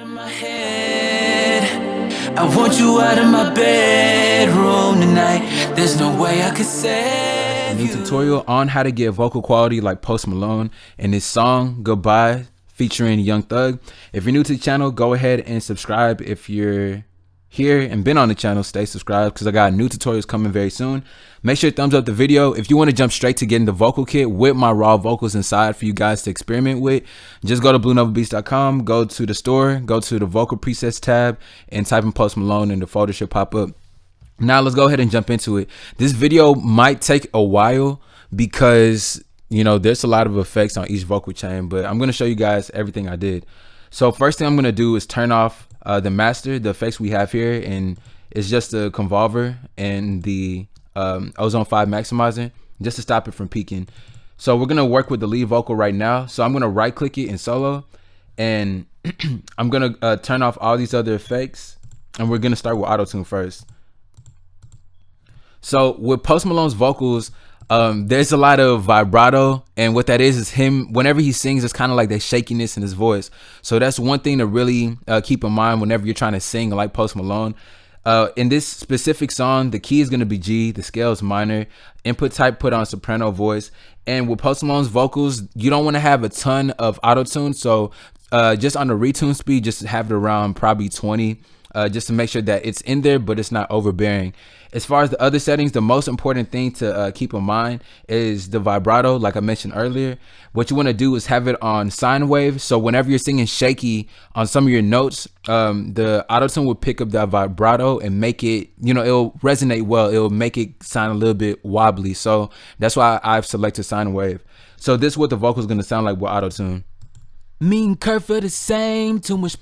Out of my head, I want you out of my bedroom tonight. There's no way I could save New you. tutorial on how to get vocal quality like Post Malone in his song Goodbye featuring Young Thug. If you're new to the channel, go ahead and subscribe. If you're here and been on the channel, stay subscribed because I got new tutorials coming very soon. Make sure to thumbs up the video. If you want to jump straight to getting the vocal kit with my raw vocals inside for you guys to experiment with, just go to bluenovabeats.com, go to the store, go to the vocal presets tab and type in Post Malone and the folder should pop up. Now let's go ahead and jump into it. This video might take a while because, you know, there's a lot of effects on each vocal chain, but I'm going to show you guys everything I did. So first thing I'm going to do is turn off the master, the effects we have here, and it's just the convolver and the ozone 5 maximizer just to stop it from peaking. So we're going to work with the lead vocal right now. So I'm going to right click it in solo and I'm going to turn off all these other effects and we're going to start with auto tune first. So with Post Malone's vocals, there's a lot of vibrato, and what that is him, whenever he sings, it's kind of like that shakiness in his voice. So that's one thing to really keep in mind whenever you're trying to sing like Post Malone. In this specific song, the key is going to be G, the scale is minor, input type put on soprano voice. And with Post Malone's vocals, you don't want to have a ton of auto tune. So just on the retune speed, just have it around probably 20. Just to make sure that it's in there, but it's not overbearing. As far as the other settings, the most important thing to keep in mind is the vibrato, like I mentioned earlier. What you want to do is have it on sine wave. So whenever you're singing shaky on some of your notes, the auto-tune will pick up that vibrato and make it, you know, it'll resonate well. It'll make it sound a little bit wobbly. So that's why I've selected sine wave. So this is what the vocal is going to sound like with auto-tune. Me and Kurt are the same, too much.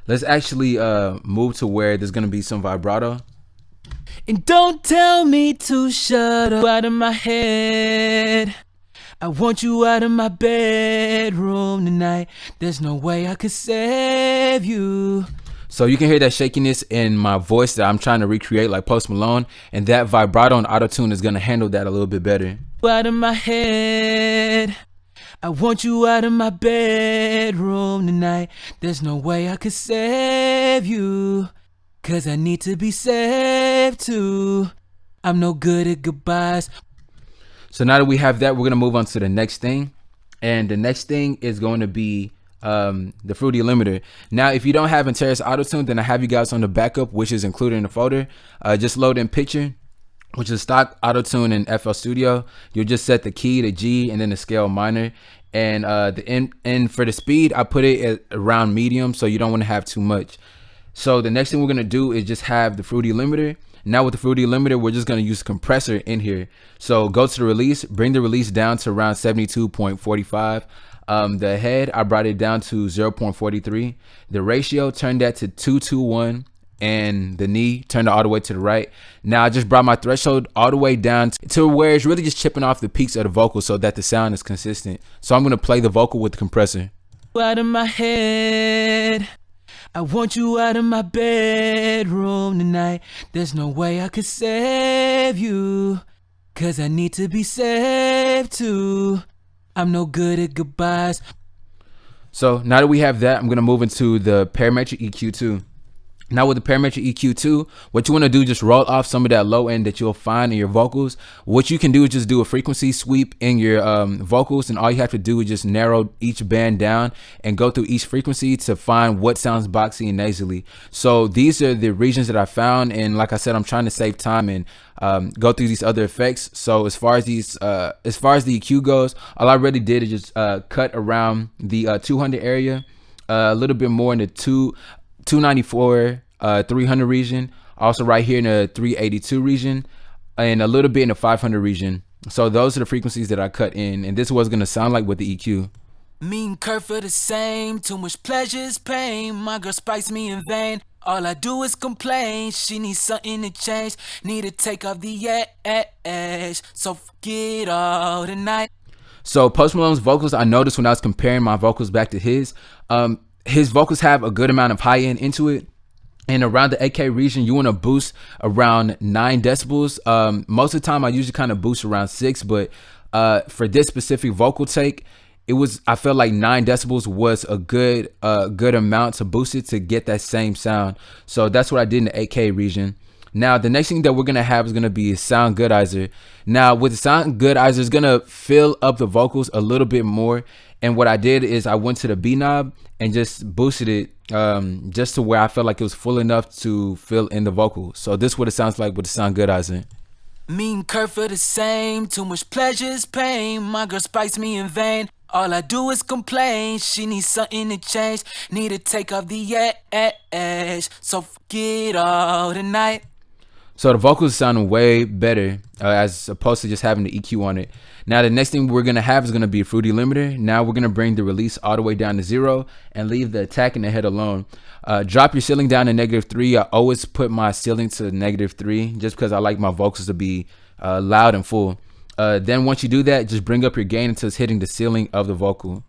Let's actually move to where there's going to be some vibrato. And don't tell me to shut up. Out of my head, I want you out of my bedroom tonight. There's no way I could save you. So you can hear that shakiness in my voice that I'm trying to recreate like Post Malone, and that vibrato and auto-tune is going to handle that a little bit better. Out of my head, I want you out of my bedroom tonight. There's no way I could save you, 'cause I need to be saved too. I'm no good at goodbyes. So now that we have that, we're going to move on to the next thing. And the next thing is going to be the Fruity Limiter. Now, if you don't have Antares Auto-Tune, then I have you guys on the backup, which is included in the folder. Just load in Picture, which is stock auto-tune in FL Studio. You'll just set the key to G and then the scale minor. And and for the speed, I put it at around medium, so you don't want to have too much. So the next thing we're going to do is just have the Fruity Limiter. Now with the Fruity Limiter, we're just going to use compressor in here. So go to the release, bring the release down to around 72.45. The head, I brought it down to 0.43. The ratio, turned that to 2:1. And the knee, turned it all the way to the right. Now I just brought my threshold all the way down to where it's really just chipping off the peaks of the vocal so that the sound is consistent. So I'm going to play the vocal with the compressor. Out of my head, I want you out of my bedroom tonight. There's no way I could save you, 'cause I need to be saved too. I'm no good at goodbyes. So now that we have that, I'm going to move into the parametric EQ2. Now with the parametric EQ2, what you want to do is just roll off some of that low end that you'll find in your vocals. What you can do is just do a frequency sweep in your vocals, and all you have to do is just narrow each band down and go through each frequency to find what sounds boxy and nasally. So these are the regions that I found, and like I said, I'm trying to save time and go through these other effects. So as far as these, as far as the EQ goes, all I really did is just cut around the 200 area, a little bit more in the 294, 300 region, also right here in the 382 region, and a little bit in the 500 region. So those are the frequencies that I cut in, and this is what it's going to sound like with the EQ. Me and Kurt are the same, too much pleasure's pain. My girl spites me in vain. All I do is complain. She needs something to change, need to take off the edge. So forget all tonight. So Post Malone's vocals, I noticed when I was comparing my vocals back to his vocals have a good amount of high end into it. And around the 8K region, you want to boost around 9 decibels. Most of the time, I usually kind of boost around 6, but for this specific vocal take, I felt like 9 decibels was a good amount to boost it to get that same sound. So that's what I did in the 8K region. Now the next thing that we're gonna have is gonna be a sound goodizer. Now with the sound goodizer, it's gonna fill up the vocals a little bit more. And what I did is I went to the B knob and just boosted it just to where I felt like it was full enough to fill in the vocal. So this is what it sounds like with the sound goodizer. Me and Kurt feel the same. Too much pleasure's pain. My girl spites me in vain. All I do is complain. She needs something to change. Need to take off the edge. So forget all tonight. So the vocals sounding way better as opposed to just having the EQ on it. Now the next thing we're gonna have is gonna be a Fruity limiter. Now we're gonna bring the release all the way down to 0 and leave the attack and the head alone. Drop your ceiling down to -3. I always put my ceiling to -3 just because I like my vocals to be loud and full. Then once you do that, just bring up your gain until it's hitting the ceiling of the vocal.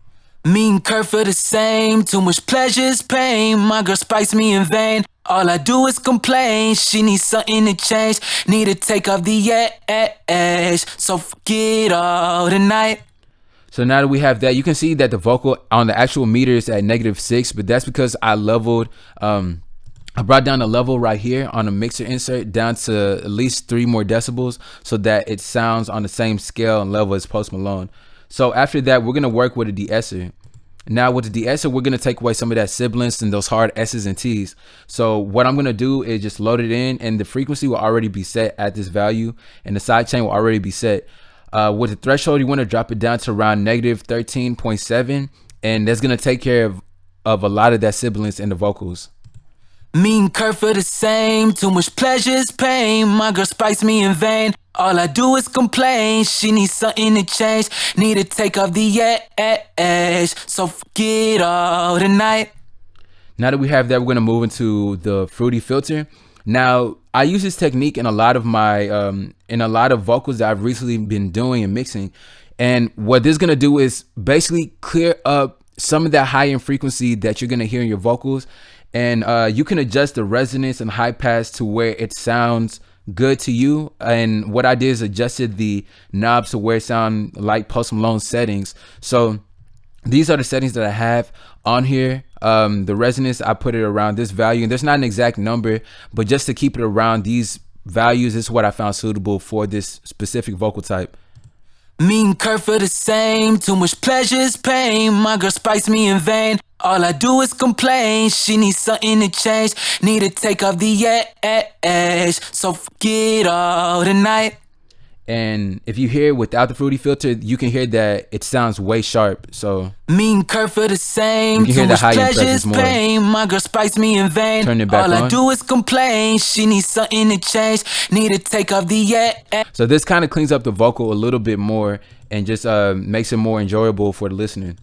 Me and Kurt feel the same. Too much pleasure's pain. My girl spites me in vain. All I do is complain. She needs something to change. Need to take off the edge. So forget all tonight. So now that we have that, you can see that the vocal on the actual meter is at -6, but that's because I leveled, I brought down the level right here on the mixer insert down to at least 3 more decibels so that it sounds on the same scale and level as Post Malone. So after that, we're gonna work with a de-esser. Now with the de-esser, we're gonna take away some of that sibilance and those hard S's and T's. So what I'm gonna do is just load it in, and the frequency will already be set at this value, and the sidechain will already be set. With the threshold, you want to drop it down to around -13.7, and that's gonna take care of a lot of that sibilance in the vocals. Me and Kurt feel the same. Too much pleasure's pain. My girl spites me in vain. All I do is complain. She needs something to change. Need to take off the edge. So forget all tonight. Now that we have that, we're gonna move into the Fruity filter. Now I use this technique in a lot of my in a lot of vocals that I've recently been doing and mixing. And what this is gonna do is basically clear up some of that high end frequency that you're gonna hear in your vocals. And you can adjust the resonance and high pass to where it sounds good to you. And what I did is adjusted the knobs to where it sound like Post Malone settings. So these are the settings that I have on here. The resonance, I put it around this value, and there's not an exact number, but just to keep it around these values, this is what I found suitable for this specific vocal type. Me and Kurt feel the same. Too much pleasure's pain. My girl spites me in vain. All I do is complain. She needs something to change. Need to take off the edge. So forget all tonight. And if you hear it without the Fruity filter, you can hear that it sounds way sharp. So me and Kurt feel the same. You can hear Too the much high end pleasure's presence more. pain. My girl spites me in vain. Turn it back All I on. do is complain. She needs something to change. Need to take off the edge. So this kind of cleans up the vocal a little bit more and just makes it more enjoyable for the listener.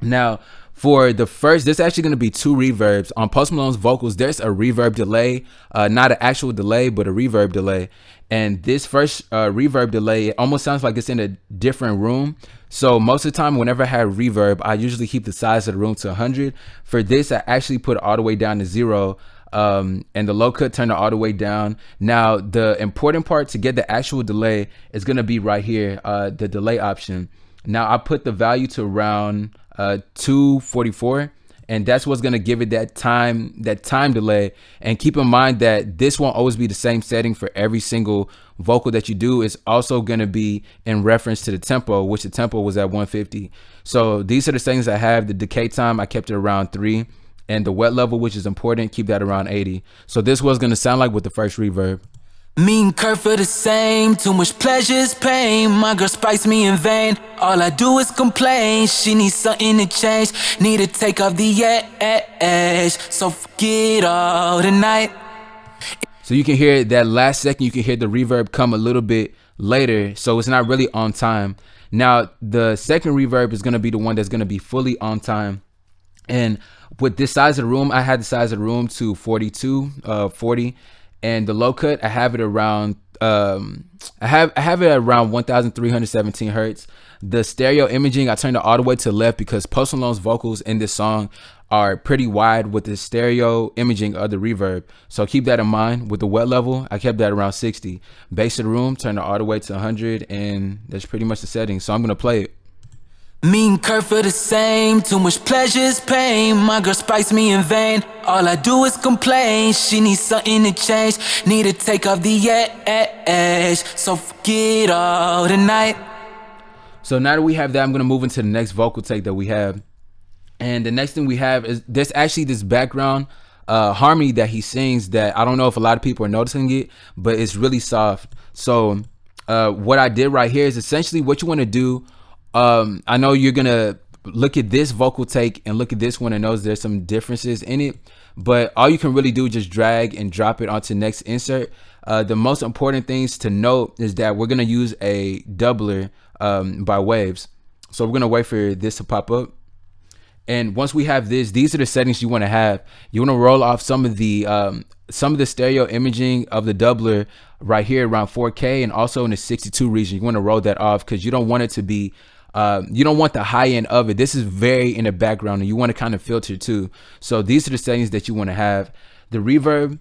Now, for the first, there's actually going to be 2 reverbs. On Post Malone's vocals, there's a reverb delay, not an actual delay, but a reverb delay. And this first reverb delay, it almost sounds like it's in a different room. So most of the time, whenever I have reverb, I usually keep the size of the room to 100. For this, I actually put it all the way down to 0. And the low cut turned it all the way down. Now, the important part to get the actual delay is going to be right here, the delay option. Now, I put the value to around 244, and that's what's going to give it that time delay. And keep in mind that this won't always be the same setting for every single vocal that you do. It's also going to be in reference to the tempo, which the tempo was at 150. So these are the settings I have. The decay time, I kept it around 3, and the wet level, which is important, keep that around 80. So this was going to sound like with the first reverb. Me and Kurt feel the same. Too much pleasure's pain. My girl spites me in vain. All I do is complain. She needs something to change. Need to take off the edge. So forget all tonight. So you can hear that last second, you can hear the reverb come a little bit later. So it's not really on time. Now, the second reverb is going to be the one that's going to be fully on time. And with this size of the room, I had the size of the room to 40. And the low cut, I have it around I have it at around 1,317 hertz. The stereo imaging, I turned it all the way to the left because Post Malone's vocals in this song are pretty wide with the stereo imaging of the reverb. So keep that in mind. With the wet level, I kept that around 60. Bass of the room, turned it all the way to 100, and that's pretty much the setting. So I'm gonna play it. Me and Kurt feel the same, too much pleasure's pain. My girl spites me in vain, all I do is complain. She needs something to change, need to take off the edge. So forget all tonight. So now that we have that, I'm gonna move into the next vocal take that we have. And the next thing we have is there's actually this background harmony that he sings that I don't know if a lot of people are noticing it, but it's really soft. So what I did right here is essentially what you want to do. I know you're gonna look at this vocal take and look at this one and notice there's some differences in it, but all you can really do is just drag and drop it onto next insert. The most important things to note is that we're gonna use a doubler by Waves. So we're gonna wait for this to pop up. And once we have this, these are the settings you want to have. You want to roll off some of the stereo imaging of the doubler right here around 4K and also in the 62 region. You want to roll that off because you don't want it to be, you don't want the high end of it. This is very in the background and you want to kind of filter too. So these are the settings that you want to have. The reverb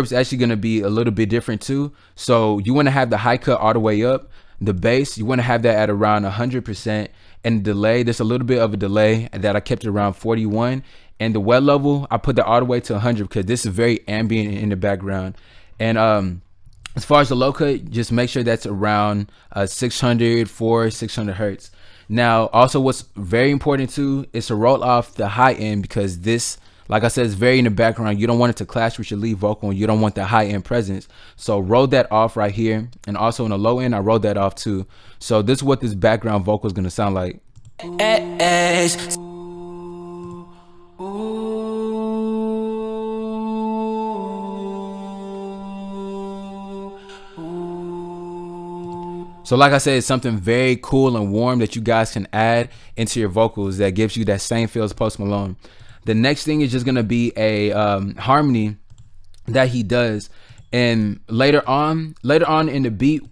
is actually going to be a little bit different too. So you want to have the high cut all the way up. The bass, you want to have that at around 100%. And the delay, there's a little bit of a delay that I kept around 41. And the wet level, I put that all the way to 100 because this is very ambient in the background. And as far as the low cut, just make sure that's around 600 hertz. Now, also what's very important too is to roll off the high end because this, like I said, is very in the background. You don't want it to clash with your lead vocal and you don't want that high end presence. So roll that off right here. And also on the low end, I rolled that off too. So this is what this background vocal is going to sound like. So like I said, it's something very cool and warm that you guys can add into your vocals that gives you that same feel as Post Malone. The next thing is just gonna be a harmony that he does, and later on in the beat,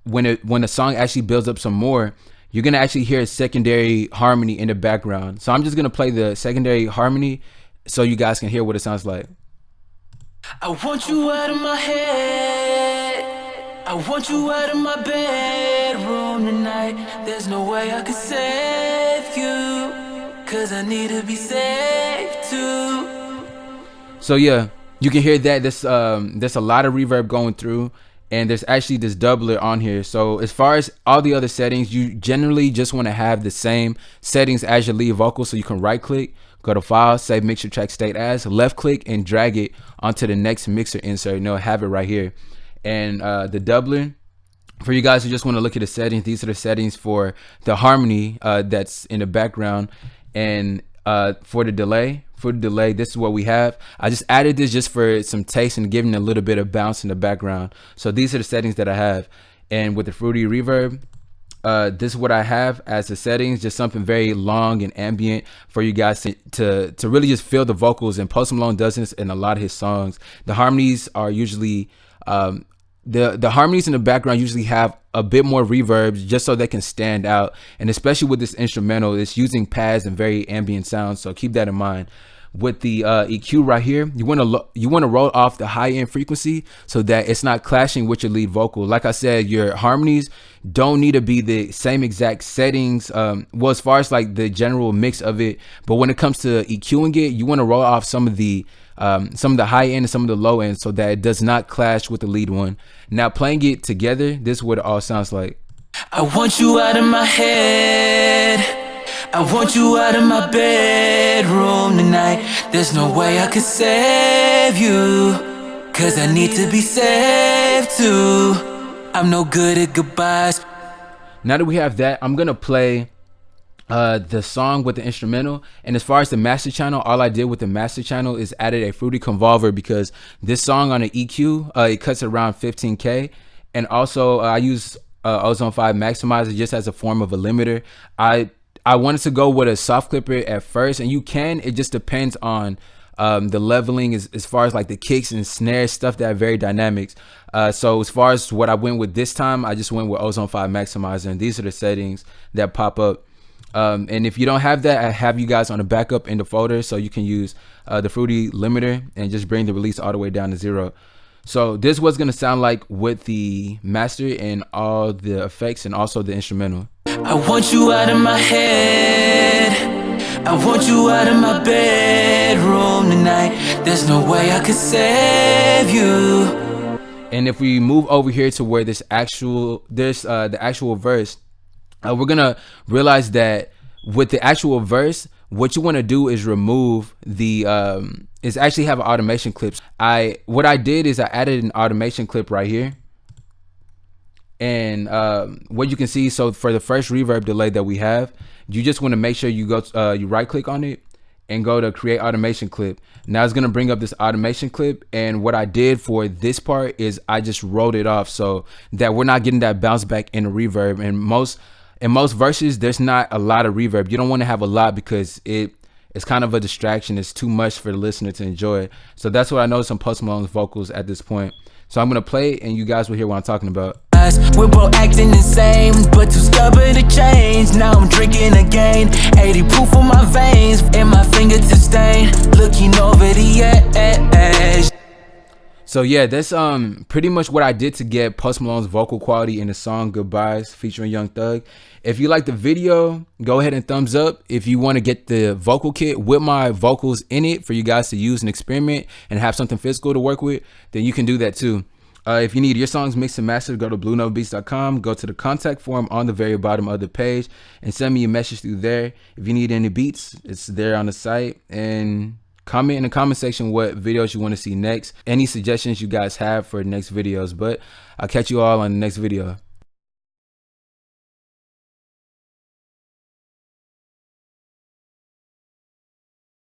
when the song actually builds up some more, you're gonna actually hear a secondary harmony in the background. So I'm just gonna play the secondary harmony so you guys can hear what it sounds like. I want you out of my head, I want you out of my bedroom tonight. There's no way I could save you, cause I need to be saved too. So yeah, you can hear that there's a lot of reverb going through, and there's actually this doubler on here. So as far as all the other settings, you generally just want to have the same settings as your lead vocal. So you can right click, go to File, save mixer track state as, left click and drag it onto the next mixer insert, and you'll have it right here. And the doubler, for you guys who just want to look at the settings, these are the settings for the harmony that's in the background. And for the delay, this is what we have. I just added this just for some taste and giving a little bit of bounce in the background. So these are the settings that I have. And with the fruity reverb, this is what I have as the settings, just something very long and ambient for you guys to really just feel the vocals. And Post Malone does this in a lot of his songs. The harmonies are usually the harmonies in the background usually have a bit more reverbs just so they can stand out. And especially with this instrumental, it's using pads and very ambient sounds, so keep that in mind. With the EQ right here, you want to roll off the high end frequency so that it's not clashing with your lead vocal. Like I said, your harmonies don't need to be the same exact settings, well, as far as like the general mix of it, but when it comes to EQing it, you want to roll off some of the high end and some of the low end so that it does not clash with the lead one. Now playing it together, this is what it all sounds like. I want you out of my head, I want you out of my bedroom tonight. There's no way I could save you, cause I need to be saved too. I'm no good at goodbyes. Now that we have that, I'm gonna play the song with the instrumental. And as far as the master channel, all I did with the master channel is added a fruity convolver because this song on the EQ, it cuts around 15K. And also I use Ozone 5 maximizer just as a form of a limiter. I wanted to go with a soft clipper at first, and you can, it just depends on the leveling as far as like the kicks and snares, stuff that are very dynamics. So as far as what I went with this time, I just went with Ozone 5 maximizer, and these are the settings that pop up. And if you don't have that, I have you guys on a backup in the folder, so you can use the fruity limiter and just bring the release all the way down to 0. So this was gonna sound like with the master and all the effects and also the instrumental. I want you out of my head, I want you out of my bedroom tonight. There's no way I could save you. And if we move over here to where the actual verse, we're gonna realize that with the actual verse, what you want to do is remove the is actually have an automation clip. What I did is I added an automation clip right here, and what you can see, so for the first reverb delay that we have, you just want to make sure you go you right click on it and go to create automation clip. Now it's gonna bring up this automation clip, and what I did for this part is I just wrote it off so that we're not getting that bounce back in the reverb. And in most verses, there's not a lot of reverb. You don't want to have a lot because it's kind of a distraction. It's too much for the listener to enjoy. So that's what I noticed on Post Malone's vocals at this point. So I'm gonna play it and you guys will hear what I'm talking about. We're both acting insane, but too stubborn to change. Now I'm drinking again, 80 proof on my veins, and my fingertips stain, looking over the edge. So yeah, that's pretty much what I did to get Post Malone's vocal quality in the song Goodbyes featuring Young Thug. If you like the video, go ahead and thumbs up. If you want to get the vocal kit with my vocals in it for you guys to use and experiment and have something physical to work with, then you can do that too. If you need your songs mixed and mastered, go to bluenotebeats.com, go to the contact form on the very bottom of the page and send me a message through there. If you need any beats, it's there on the site. And comment in the comment section what videos you want to see next, any suggestions you guys have for next videos. But I'll catch you all on the next video.